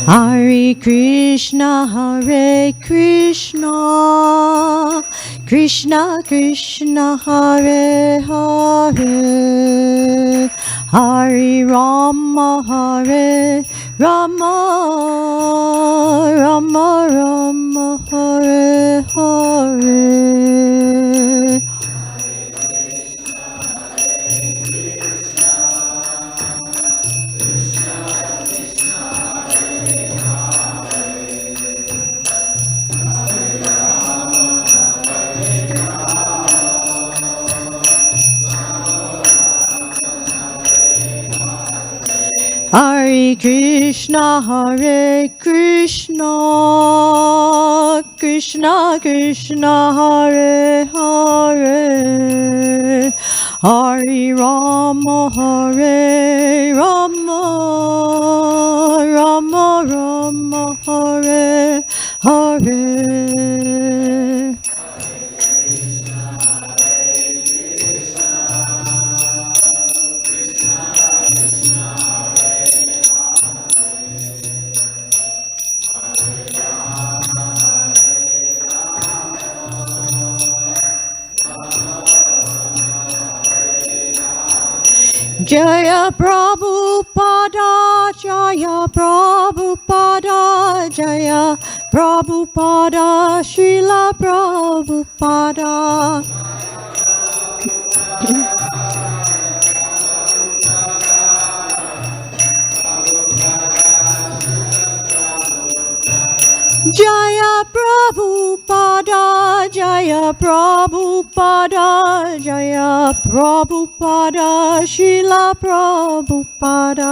Hare Krishna, Krishna Krishna, Hare Hare, Hare Rama, Hare Rama, Rama Rama, Hare Hare. Hare Krishna, Krishna Krishna, Hare Hare, Hare Rama, Hare Rama, Rama Rama, Hare Hare. Jaya Prabhupada, Jaya Prabhupada, Jaya Prabhupada, Srila Prabhupada. Jaya Prabhupada, Jaya Prabhupada, Jaya Prabhupada, Srila Prabhupada.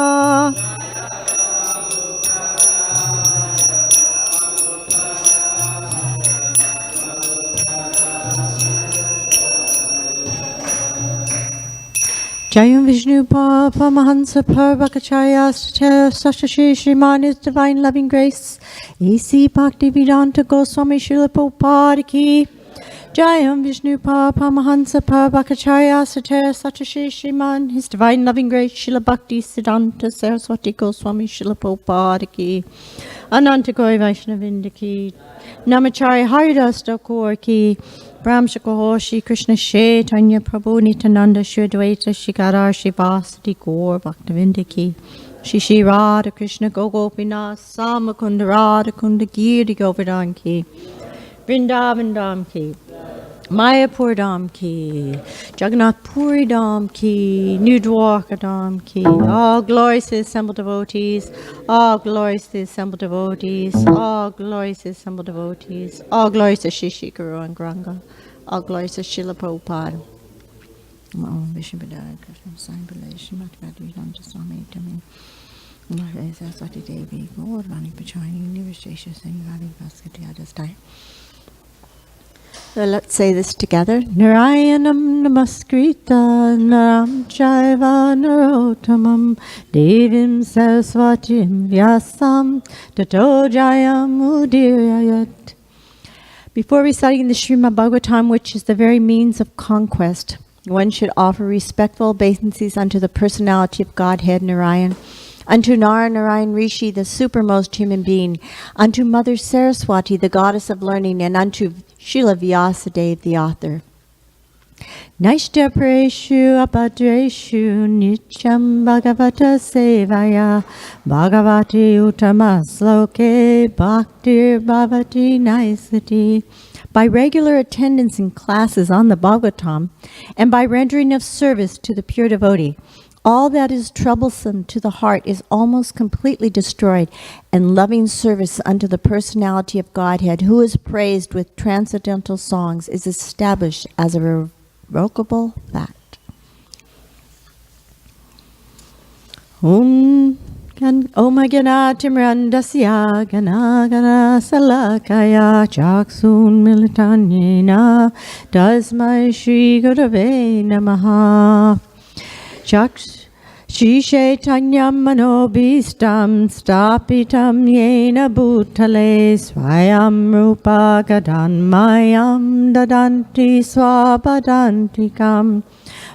Jayam Vishnu Papa Mahansa Parvakacharya Sashashi Shriman, His Divine Loving Grace, A.C. Bhaktivedanta Goswami Srila Prabhupada Ki. Jayam Vishnu Papa Mahansa Parvakacharya Sashashi Shriman, His Divine Loving Grace, Srila Bhakti Siddhanta Saraswati Goswami Srila Prabhupada Ki. Ananta Gauri Vaishnavinda Ki. Namacharya Haridas Thakur Ki. Brahm Shakahoshi Krishna Chaitanya Prabhu Nityananda Shri Advaita Shri Gadar Shri Vasadi Gaur Bhaktivinda Ki. Shri Shri Radha Krishna Gogopinath Samakunda Radha Kunda Giri Govardhan Ki. Vrindavan Dham Ki. Mayapur Dham Ki. Jagannath Puri Dham Ki. New Dwarka Dham Ki. All glories to the assembled devotees. All glories to the assembled devotees. All glories to the assembled devotees. All glories to Shri Shri Guru and Granga. All glories to Srila Prabhupada. Om Vishnu Padaya Krishna Sai Balai Shrimati Bhaktivedanta Swami Tamin. Mahare Saraswati Devi Gaurvani Pachani Nirvishesha Singh Radhi Bhaskati Adastai. So let's say this together. Narayanam Namaskrita Naram Chaiva Narottamam Devim Saraswatim Vyasam Tato Jayam Udirayat. Before reciting the Srimad Bhagavatam, which is the very means of conquest, one should offer respectful obeisances unto the personality of Godhead Narayan, unto Narayan Rishi, the supermost human being, unto Mother Saraswati, the goddess of learning, and unto Srila Vyasadeva, the author. Naishta Preshu Apadreshu Nityam Bhagavata Sevaya Bhagavati Uttamasloke Bhaktir Bhavati Naisati. By regular attendance in classes on the Bhagavatam and by rendering of service to the pure devotee, all that is troublesome to the heart is almost completely destroyed, and loving service unto the personality of Godhead, who is praised with transcendental songs, is established as a irrevocable fact. Om Ganatimrandasya Ganagana Salakaya Chaksun Militanyena Tasmai Shri Gurave Namaha. Shri Chaitanya Manobhistam Stapitam Yena Bhutale Swayam Rupa Gadanmayam Dadanti Swapadantikam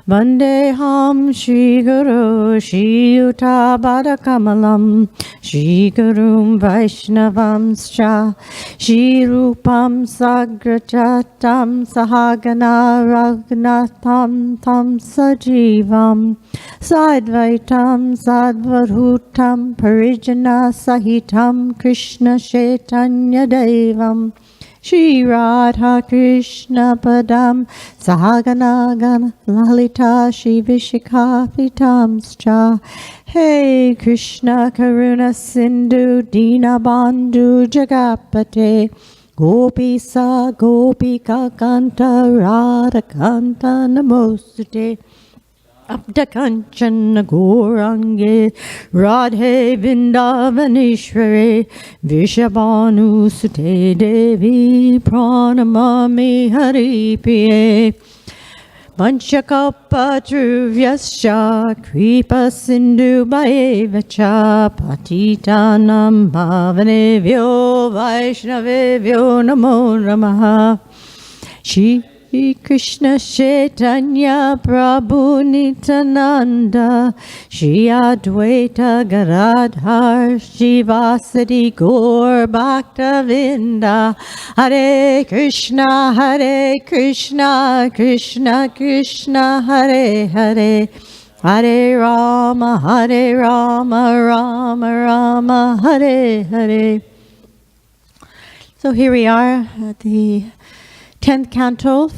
Vandeham Shri Guru Shri Yuta Kamalam Shri Gurum Vaishnavamscha Shri Rupam Sagrajatam Sahagana Raghunatham Tam Sajivam Sadvaitam Sadvarutam Parijana Sahitam Krishna Chaitanya Devam Shri Radha Krishna Padam Sahagana Gana Lalita Shri Vishikhapitamscha Hey Krishna Karuna Sindhu Dina Bandhu Jagapate Gopisa Gopika Kanta Radha Kanta Namosute Abdakanchana Gorange Radhe Vindavanishware Vishabhanu Sute Devi Pranamami Haripriye Vanchakapatruvyascha Kripa Sindhu Bhaevacha Patitanam Bhavanevyo Vaishnavevyo Namo Namaha Shri Krishna Chaitanya Prabhu Nityananda Shri Advaita Gadadhar Shivasati Gaur Bhaktavinda Hare Krishna Krishna Krishna Hare Hare Hare Rama Rama Rama Hare Hare. So here we are at the 10th canto,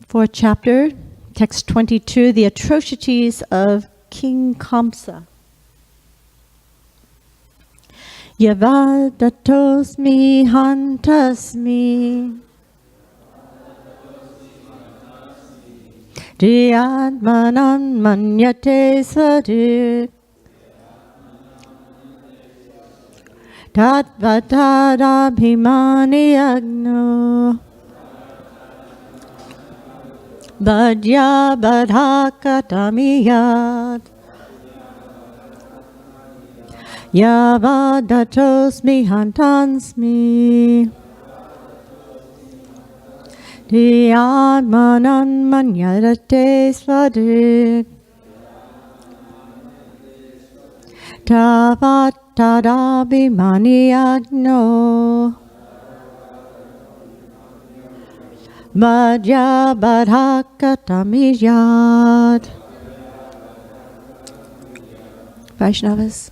4th chapter, text 22, the atrocities of King Kamsa. Yavadatosmi hantasmi Dhyatmanan manyate sadik Tatvatadabhimani agno Badya badhakatamiyat Yavadatosmi hantansmi Dhyatmanan manyate svadik Tavatadabhimani agno Madhya Badhakatamiyat. Vaishnavas.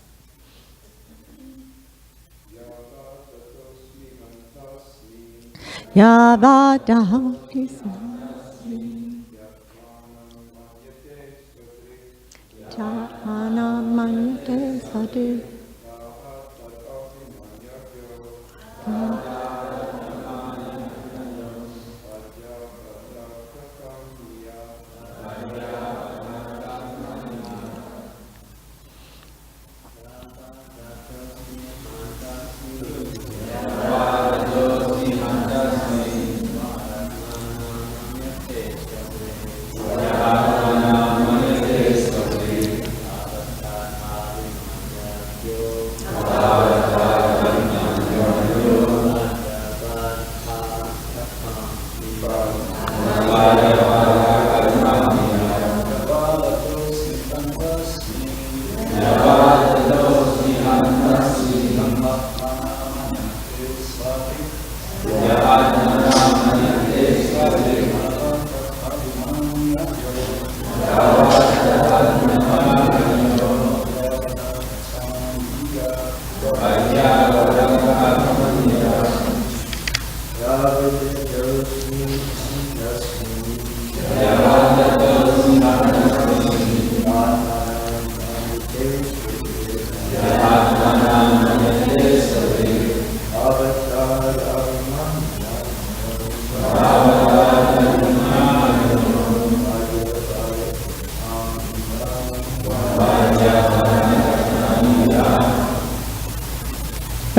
Yavadahamti Jhana manyate sadu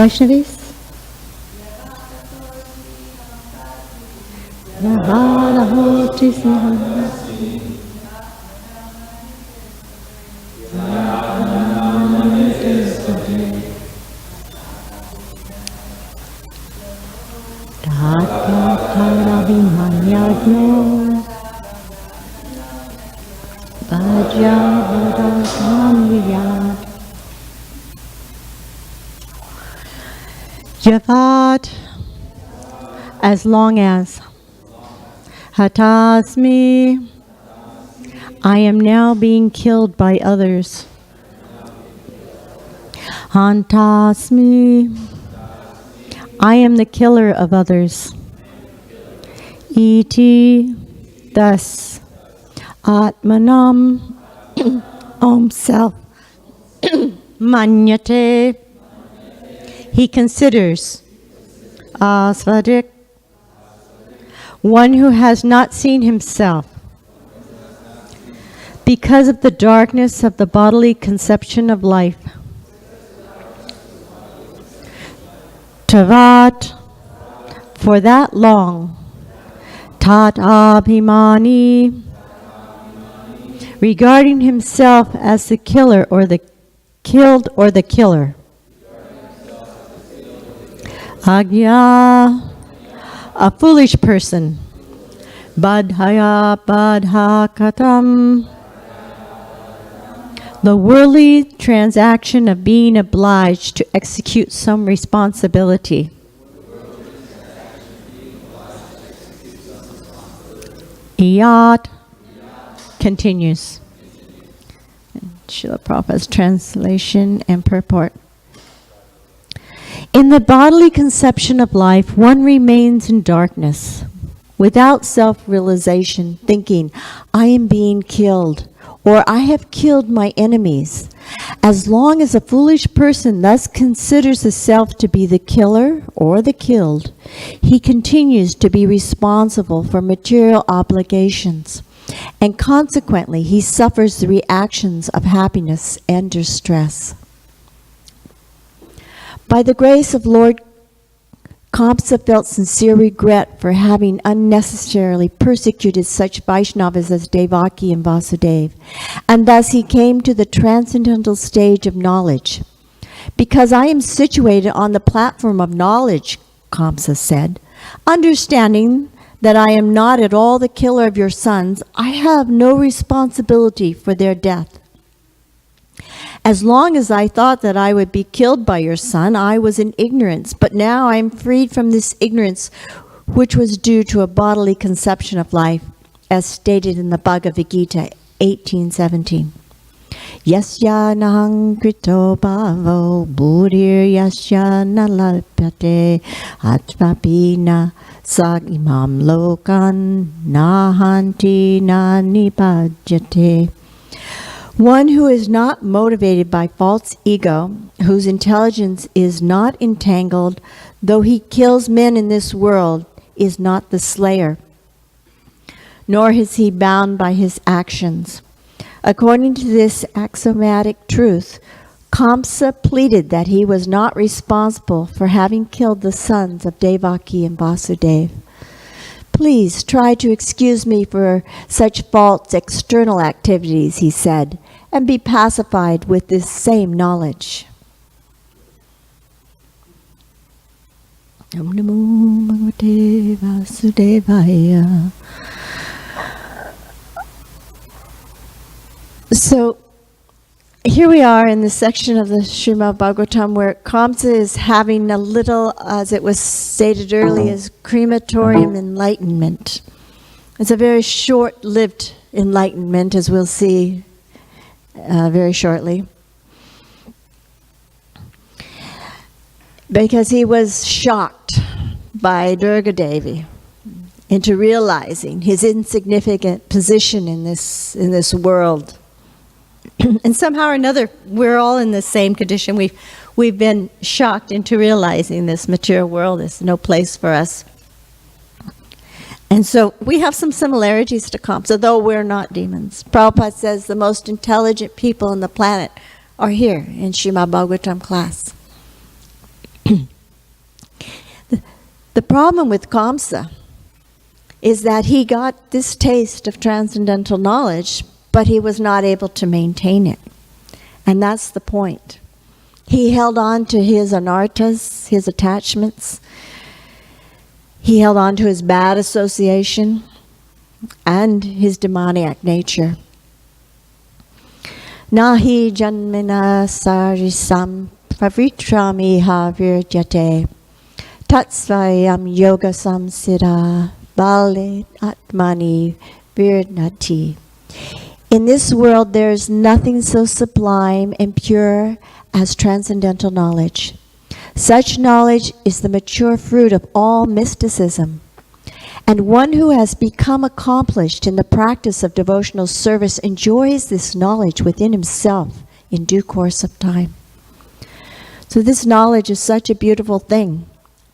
Vaishnavis. Navadahoti Sihanasi Tatataravimanyagno Yavat, as long as. Hatasmi, I am now being killed by others. Hantasmi, I am the killer of others. Iti, thus. Atmanam, Om self. Manyate, he considers. Asvadik, one who has not seen himself. Because of the darkness of the bodily conception of life. Tavat, for that long. Tat abhimani, regarding himself as the killer or the killed or the killer. Agya, a foolish person. Badhaya badhakatam, the worldly transaction of being obliged to execute some responsibility. Iyat continues. Srila Prabhupada's translation and purport. In the bodily conception of life, one remains in darkness, without self-realization, thinking, I am being killed, or I have killed my enemies. As long as a foolish person thus considers the self to be the killer or the killed, he continues to be responsible for material obligations, and consequently he suffers the reactions of happiness and distress. By the grace of Lord Kamsa felt sincere regret for having unnecessarily persecuted such Vaishnavas as Devaki and Vasudeva, and thus he came to the transcendental stage of knowledge. Because I am situated on the platform of knowledge, Kamsa said, understanding that I am not at all the killer of your sons, I have no responsibility for their death. As long as I thought that I would be killed by your son, I was in ignorance, but now I am freed from this ignorance, which was due to a bodily conception of life, as stated in the Bhagavad Gita 18:17. Yasya nahang krito bhavo buddhir yasya nalapyate atvapina sag imam lokan nahanti na nipajyate. One who is not motivated by false ego, whose intelligence is not entangled, though he kills men in this world, is not the slayer, nor is he bound by his actions. According to this axiomatic truth, Kamsa pleaded that he was not responsible for having killed the sons of Devaki and Vasudeva. Please try to excuse me for such false external activities, he said, and be pacified with this same knowledge. Om Namo Bhagavate Vasudevaya. So, here we are in the section of the Srimad Bhagavatam where Kamsa is having a little, as it was stated earlier, as crematorium enlightenment. It's a very short-lived enlightenment, as we'll see very shortly. Because he was shocked by Durga Devi into realizing his insignificant position in this world. And somehow or another, we're all in the same condition. We've been shocked into realizing this material world is no place for us. And so we have some similarities to Kamsa, though we're not demons. Prabhupada says the most intelligent people on the planet are here in Srimad Bhagavatam class. The problem with Kamsa is that he got this taste of transcendental knowledge, but he was not able to maintain it. And that's the point. He held on to his anarthas, his attachments. He held on to his bad association and his demoniac nature. Nahi janmina sarisam pavitrami havirjate tatsvayam yoga samsita bale atmani virnati. In this world there is nothing so sublime and pure as transcendental knowledge. Such knowledge is the mature fruit of all mysticism. And one who has become accomplished in the practice of devotional service enjoys this knowledge within himself in due course of time. So this knowledge is such a beautiful thing,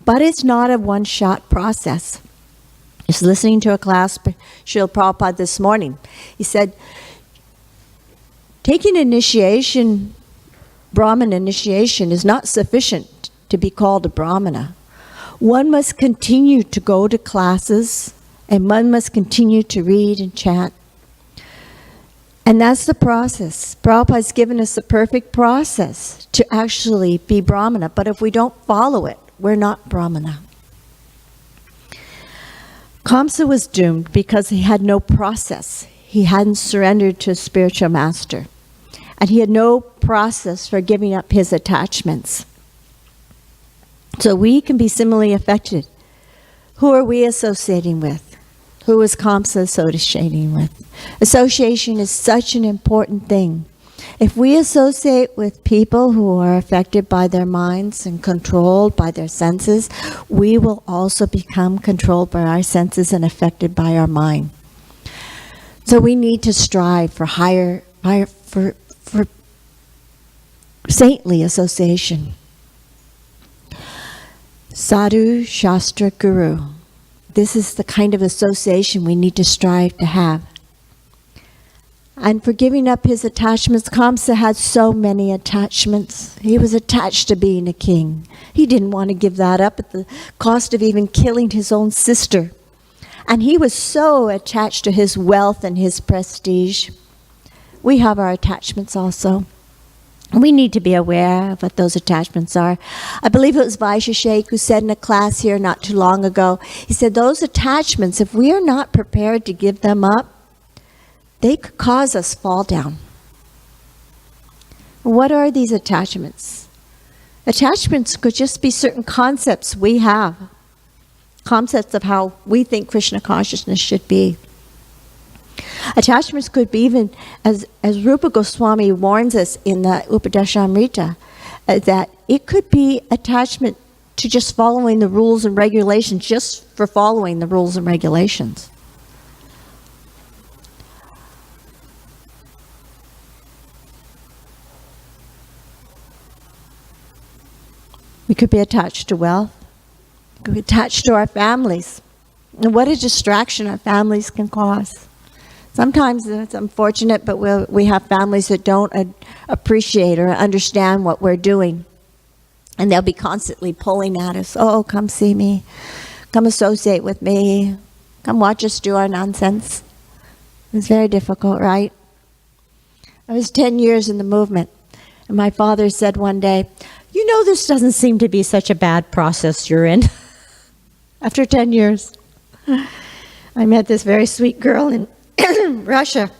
but it's not a one-shot process. I was listening to a class by Srila Prabhupada this morning. He said, taking initiation, Brahman initiation, is not sufficient to be called a Brahmana. One must continue to go to classes, and one must continue to read and chant. And that's the process. Prabhupada's given us the perfect process to actually be Brahmana, but if we don't follow it, we're not Brahmana. Kamsa was doomed because he had no process. He hadn't surrendered to a spiritual master. And he had no process for giving up his attachments. So we can be similarly affected. Who are we associating with? Who is Kamsa associating with? Association is such an important thing. If we associate with people who are affected by their minds and controlled by their senses, we will also become controlled by our senses and affected by our mind. So we need to strive for for saintly association. Sadhu, Shastra, Guru. This is the kind of association we need to strive to have. And for giving up his attachments, Kamsa had so many attachments. He was attached to being a king. He didn't want to give that up at the cost of even killing his own sister. And he was so attached to his wealth and his prestige. We have our attachments also. We need to be aware of what those attachments are. I believe it was Vaishya Sheikh who said in a class here not too long ago, he said those attachments, if we are not prepared to give them up, they could cause us fall down. What are these attachments? Attachments could just be certain concepts we have. Concepts of how we think Krishna consciousness should be. Attachments could be even, as Rupa Goswami warns us in the Upadeshamrita, that it could be attachment to just following the rules and regulations, just for following the rules and regulations. We could be attached to wealth. We could be attached to our families. And what a distraction our families can cause. Sometimes it's unfortunate, but we have families that don't appreciate or understand what we're doing. And they'll be constantly pulling at us. Oh, come see me. Come associate with me. Come watch us do our nonsense. It's very difficult, right? I was 10 years in the movement. And my father said one day, you know, this doesn't seem to be such a bad process you're in. After 10 years. I met this very sweet girl in Russia.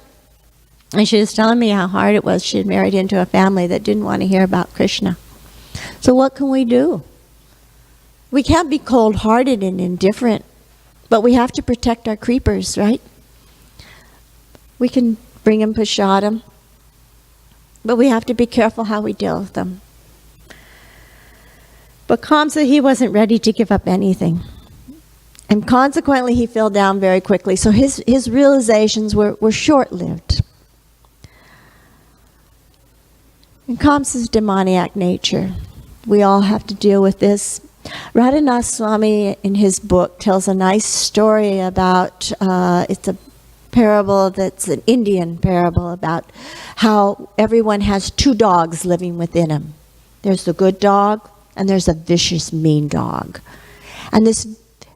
And she was telling me how hard it was. She had married into a family that didn't want to hear about Krishna. So what can we do? We can't be cold-hearted and indifferent, but we have to protect our creepers, right? We can bring them, prasadam, but we have to be careful how we deal with them. But Kamsa, he wasn't ready to give up anything. And consequently, he fell down very quickly. So his realizations were short-lived. And Kamsa's demoniac nature, we all have to deal with this. Radhanath Swami, in his book, tells a nice story about, it's a parable that's an Indian parable about how everyone has two dogs living within him. There's the good dog, and there's a vicious, mean dog.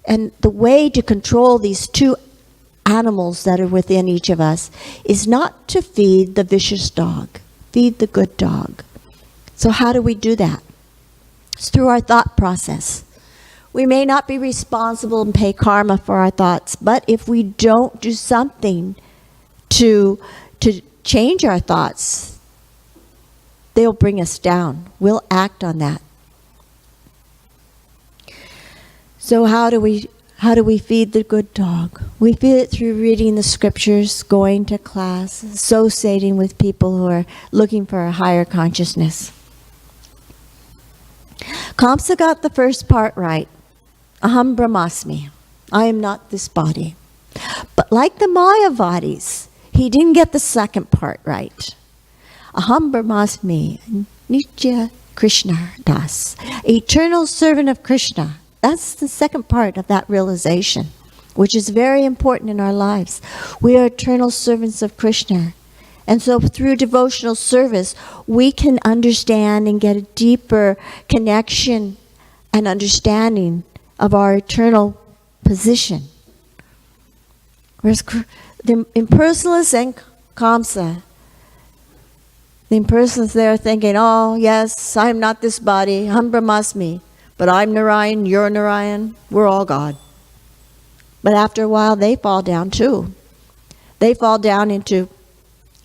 And the way to control these two animals that are within each of us is not to feed the vicious dog, feed the good dog. So how do we do that? It's through our thought process. We may not be responsible and pay karma for our thoughts, but if we don't do something to change our thoughts, they'll bring us down. We'll act on that. So how do we feed the good dog? We feed it through reading the scriptures, going to class, associating with people who are looking for a higher consciousness. Kamsa got the first part right. Aham Brahmasmi. I am not this body. But like the Mayavadis, he didn't get the second part right. Aham Brahmasmi, Nitya Krishna Das. Eternal servant of Krishna. That's the second part of that realization, which is very important in our lives. We are eternal servants of Krishna. And so through devotional service, we can understand and get a deeper connection and understanding of our eternal position. Whereas the impersonalists and Kamsa, the impersonalists, they're thinking, oh, yes, I'm not this body, I'm Brahmasmi. But I'm Narayan, you're Narayan, we're all God. But after a while, they fall down too. They fall down into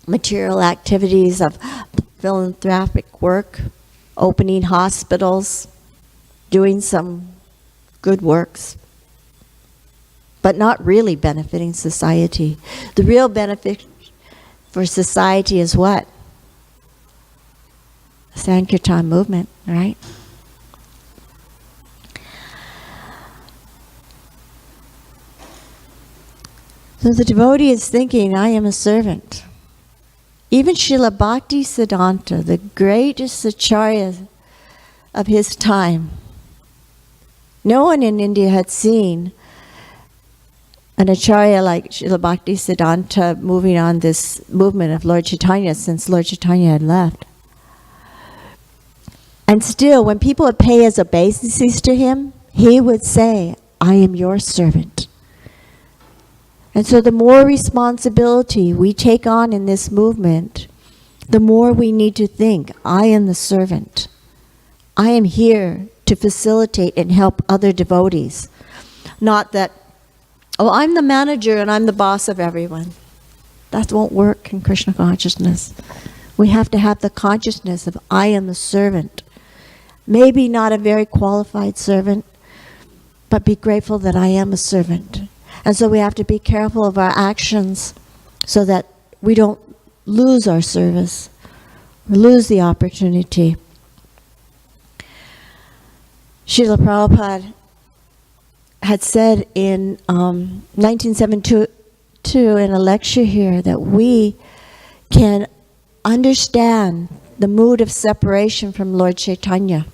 material activities of philanthropic work, opening hospitals, doing some good works, but not really benefiting society. The real benefit for society is what? The Sankirtan movement, right? So the devotee is thinking, I am a servant. Even Srila Bhakti Siddhanta, the greatest acharya of his time, no one in India had seen an acharya like Srila Bhakti Siddhanta moving on this movement of Lord Chaitanya since Lord Chaitanya had left. And still, when people would pay his obeisances to him, he would say, I am your servant. And so the more responsibility we take on in this movement, the more we need to think, I am the servant. I am here to facilitate and help other devotees. Not that, oh, I'm the manager and I'm the boss of everyone. That won't work in Krishna consciousness. We have to have the consciousness of I am the servant. Maybe not a very qualified servant, but be grateful that I am a servant. And so we have to be careful of our actions so that we don't lose our service, lose the opportunity. Srila Prabhupada had said in 1972 in a lecture here that we can understand the mood of separation from Lord Chaitanya.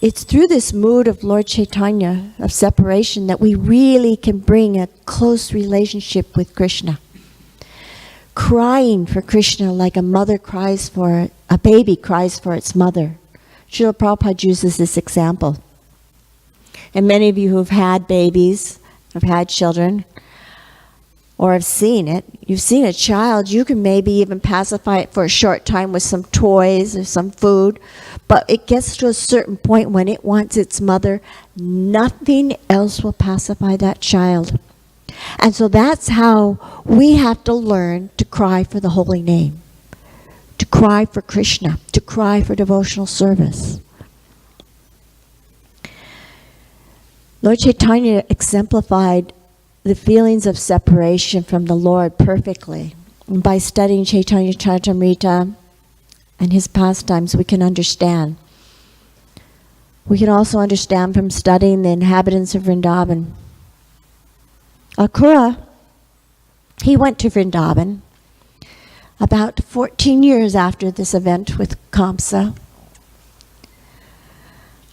It's through this mood of Lord Chaitanya, of separation, that we really can bring a close relationship with Krishna. Crying for Krishna like a mother cries for, a baby cries for its mother. Srila Prabhupada uses this example. And many of you who've had babies, have had children, or have seen it, you've seen a child, you can maybe even pacify it for a short time with some toys or some food, but it gets to a certain point when it wants its mother, nothing else will pacify that child. And so that's how we have to learn to cry for the holy name, to cry for Krishna, to cry for devotional service. Lord Chaitanya exemplified the feelings of separation from the Lord perfectly. And by studying Chaitanya Charitamrita and his pastimes, we can understand. We can also understand from studying the inhabitants of Vrindavan. Akura, he went to Vrindavan about 14 years after this event with Kamsa.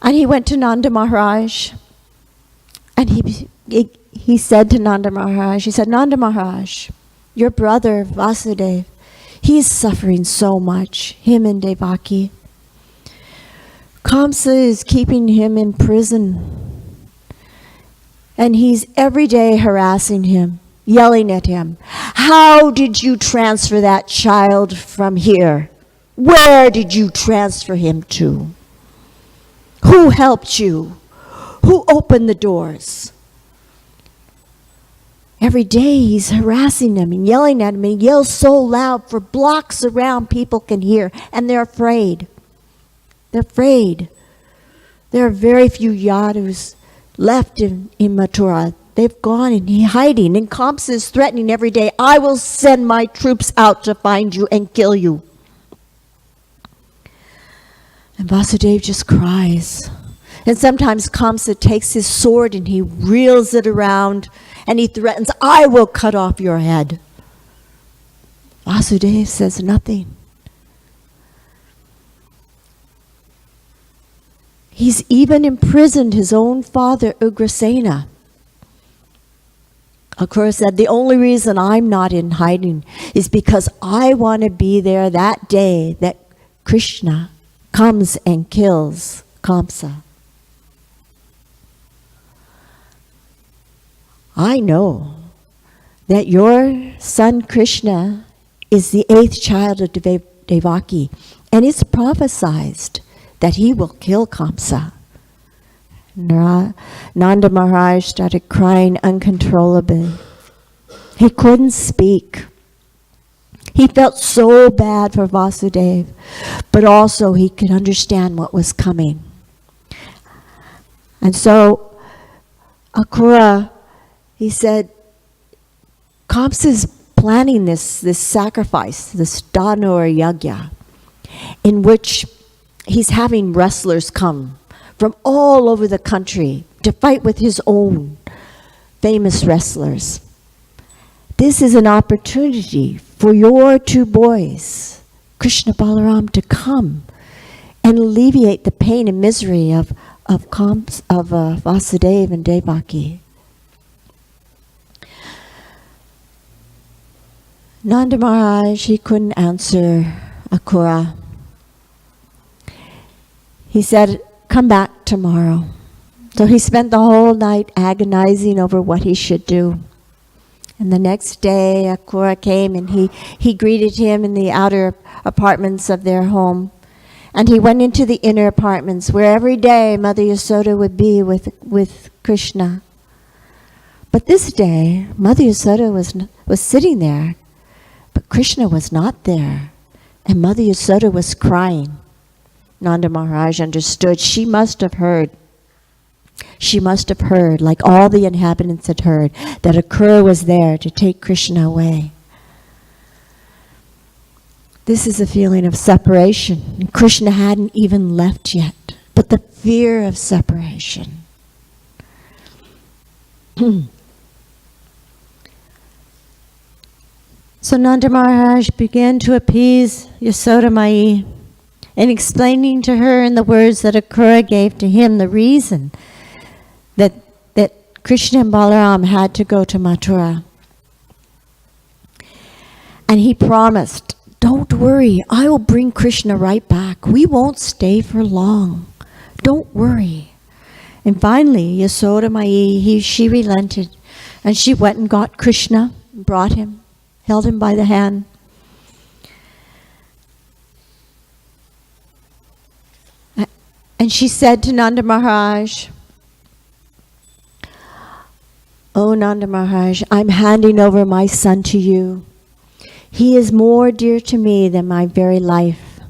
And he went to Nanda Maharaj, and he said to Nanda Maharaj, he said, Nanda Maharaj, your brother Vasudeva, he's suffering so much, him and Devaki. Kamsa is keeping him in prison. And he's every day harassing him, yelling at him. How did you transfer that child from here? Where did you transfer him to? Who helped you? Who opened the doors? Every day he's harassing them and yelling at them. He yells so loud for blocks around people can hear. And they're afraid. They're afraid. There are very few Yadus left in Mathura. They've gone and he's hiding. And Kamsa is threatening every day, I will send my troops out to find you and kill you. And Vasudeva just cries. And sometimes Kamsa takes his sword and he reels it around and he threatens, I will cut off your head. Vasudeva says nothing. He's even imprisoned his own father, Ugrasena. Akrura said, the only reason I'm not in hiding is because I want to be there that day that Krishna comes and kills Kamsa. I know that your son Krishna is the 8th child of Devaki, and it's prophesied that he will kill Kamsa. Nanda Maharaj started crying uncontrollably. He couldn't speak. He felt so bad for Vasudeva, but also he could understand what was coming. And so Akrura, he said, Kamsa's planning this sacrifice, this Danur Yagya, in which he's having wrestlers come from all over the country to fight with his own famous wrestlers. This is an opportunity for your 2 boys, Krishna Balaram, to come and alleviate the pain and misery of Vasudeva and Devaki. Nanda Maharaj, he couldn't answer Akrura. He said, come back tomorrow. So he spent the whole night agonizing over what he should do. And the next day, Akrura came and he greeted him in the outer apartments of their home. And he went into the inner apartments where every day Mother Yasoda would be with Krishna. But this day, Mother Yasoda was sitting there, but Krishna was not there. And Mother Yasoda was crying. Nanda Maharaj understood. She must have heard. She must have heard, like all the inhabitants had heard, that Akrura was there to take Krishna away. This is a feeling of separation. And Krishna hadn't even left yet, but the fear of separation. So Nanda Maharaj began to appease Yasoda Mai, and explaining to her in the words that Akrura gave to him the reason that Krishna and Balaram had to go to Mathura. And he promised, don't worry, I will bring Krishna right back. We won't stay for long. Don't worry. And finally, Yasoda Mai, she relented, and she went and got Krishna, and brought him, held him by the hand. And she said to Nanda Maharaj, Oh Nanda Maharaj, I'm handing over my son to you. He is more dear to me than my very life.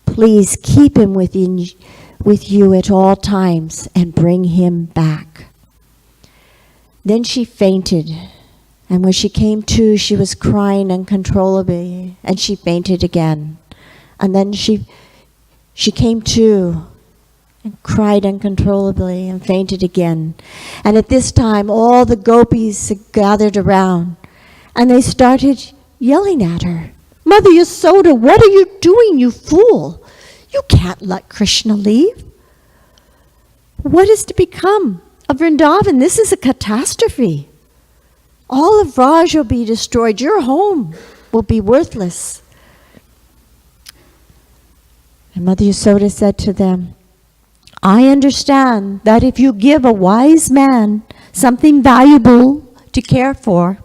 Please keep him with you at all times and bring him back. Then she fainted, and when she came to, she was crying uncontrollably, and she fainted again. And then she came to, and cried uncontrollably and fainted again. And at this time, all the gopis had gathered around, and they started yelling at her. Mother Yasoda, what are you doing, you fool? You can't let Krishna leave. What is to become of Vrindavan? This is a catastrophe. All of Raj will be destroyed. Your home will be worthless. And Mother Yasoda said to them, I understand that if you give a wise man something valuable to care for,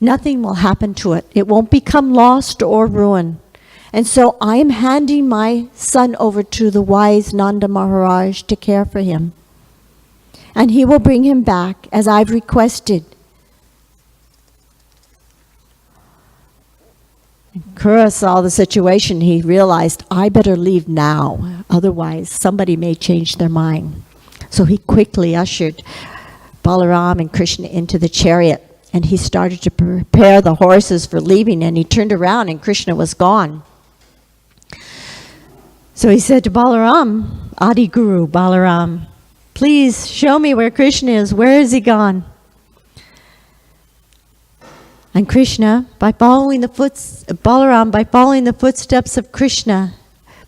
nothing will happen to it. It won't become lost or ruined. And so I am handing my son over to the wise Nanda Maharaj to care for him. And he will bring him back as I've requested Kura saw the situation. He realized, I better leave now. Otherwise, somebody may change their mind. So he quickly ushered Balaram and Krishna into the chariot. And he started to prepare the horses for leaving. And he turned around and Krishna was gone. So he said to Balaram, Adi Guru, Balaram, please show me where Krishna is. Where is he gone? And Krishna, Balaram, by following the footsteps of Krishna,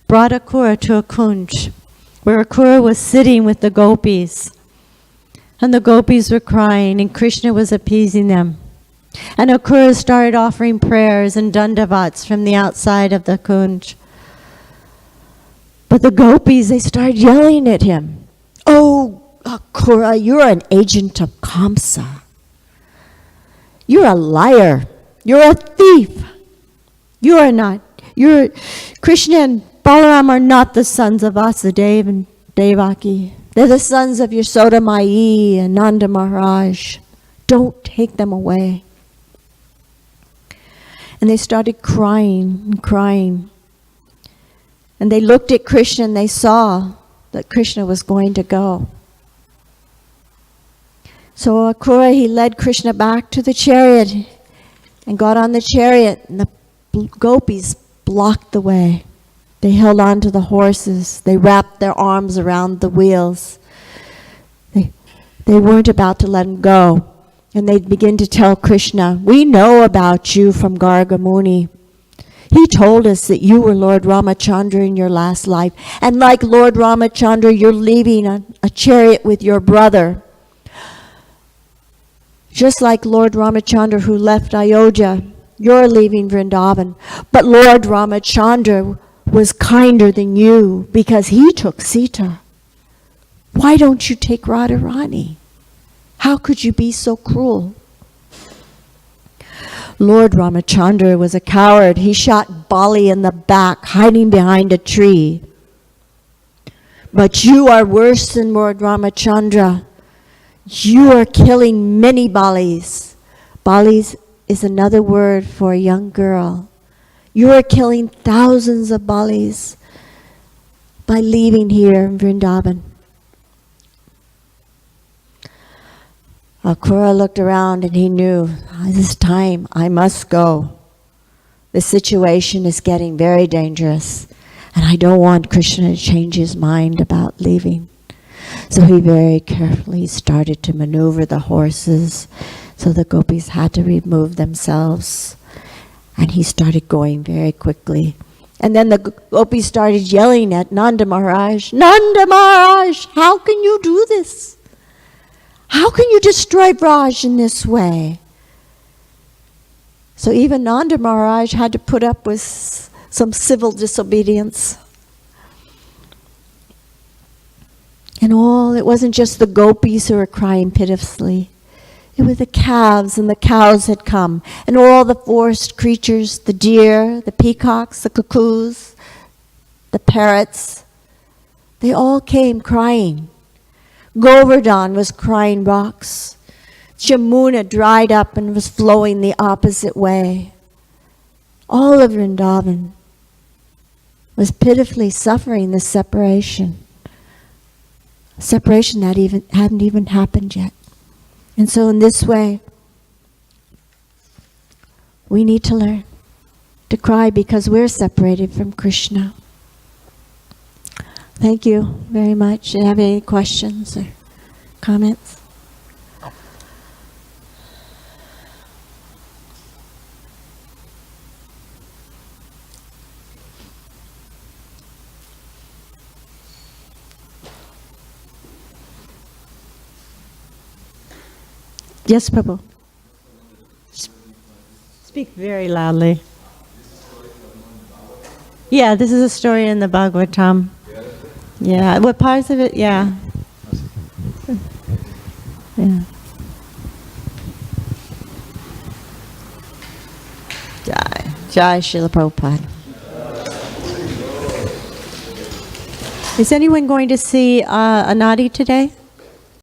brought Akura to a kunj, where Akura was sitting with the gopis. And the gopis were crying, and Krishna was appeasing them. And Akura started offering prayers and dandavats from the outside of the kunj. But the gopis, they started yelling at him. Oh, Akura, you're an agent of Kamsa. You're a liar. You're a thief. You are not. Krishna and Balaram are not the sons of Vasudeva and Devaki. They're the sons of Yasoda Mai and Nanda Maharaj. Don't take them away. And they started crying and crying. And they looked at Krishna and they saw that Krishna was going to go. So Akura, he led Krishna back to the chariot and got on the chariot, and the gopis blocked the way. They held on to the horses. They wrapped their arms around the wheels. They weren't about to let him go. And they'd begin to tell Krishna, we know about you from Garga Muni. He told us that you were Lord Ramachandra in your last life. And like Lord Ramachandra, you're leaving a chariot with your brother. Just like Lord Ramachandra who left Ayodhya, you're leaving Vrindavan. But Lord Ramachandra was kinder than you because he took Sita. Why don't you take Radharani? How could you be so cruel? Lord Ramachandra was a coward. He shot Bali in the back, hiding behind a tree. But you are worse than Lord Ramachandra. You are killing many Balis. Balis is another word for a young girl. You are killing thousands of Balis by leaving here in Vrindavan. Akura looked around and he knew, this time I must go. The situation is getting very dangerous and I don't want Krishna to change his mind about leaving. So he very carefully started to maneuver the horses, so the gopis had to remove themselves. And he started going very quickly. And then the gopis started yelling at Nanda Maharaj, Nanda Maharaj, how can you do this? How can you destroy Braj in this way? So even Nanda Maharaj had to put up with some civil disobedience. And it wasn't just the gopis who were crying pitifully. It was the calves, and the cows had come, and all the forest creatures, the deer, the peacocks, the cuckoos, the parrots, they all came crying. Govardhan was crying rocks. Jamuna dried up and was flowing the opposite way. All of Vrindavan was pitifully suffering this separation. Separation that hadn't even happened yet. And so in this way, we need to learn to cry because we're separated from Krishna. Thank you very much. Do you have any questions or comments? Yes, Prabhu. Speak very loudly. Yeah, this is a story in the Bhagavatam. Yeah, what parts of it? Yeah. Yeah. Jai Srila Prabhupada. Is anyone going to see Anadi today?